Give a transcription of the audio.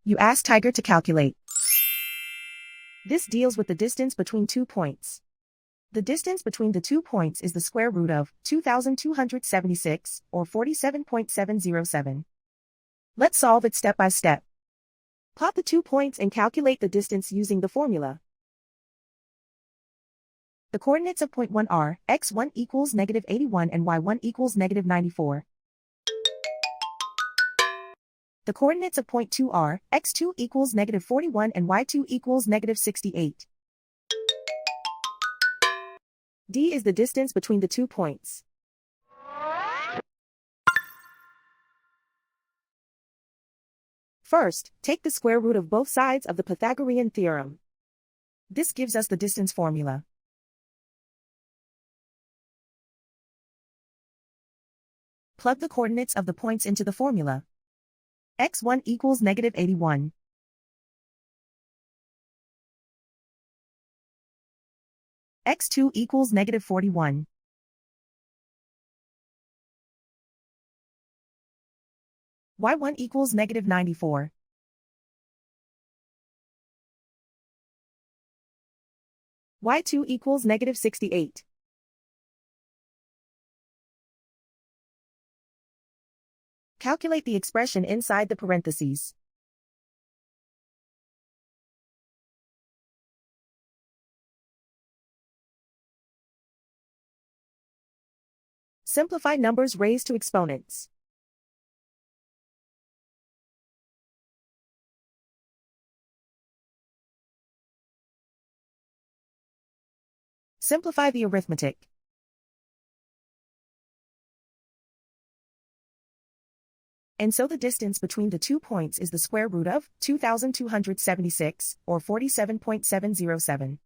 You ask Tiger to calculate. This deals with the distance between 2 points. The distance between the 2 points is the square root of 2,276, or 47.707. Let's solve it step by step. Plot the 2 points and calculate the distance using the formula. The coordinates of point 1 are x1 equals -81 and y1 equals -94. The coordinates of point 2 are x2 equals -41 and y2 equals -68. D is the distance between the 2 points. First, take the square root of both sides of the Pythagorean theorem. This gives us the distance formula. Plug the coordinates of the points into the formula. x1 equals -81. x2 equals -41. y1 equals -94. y2 equals -68. Calculate the expression inside the parentheses. Simplify numbers raised to exponents. Simplify the arithmetic. And so the distance between the 2 points is the square root of 2,276, or 47.707.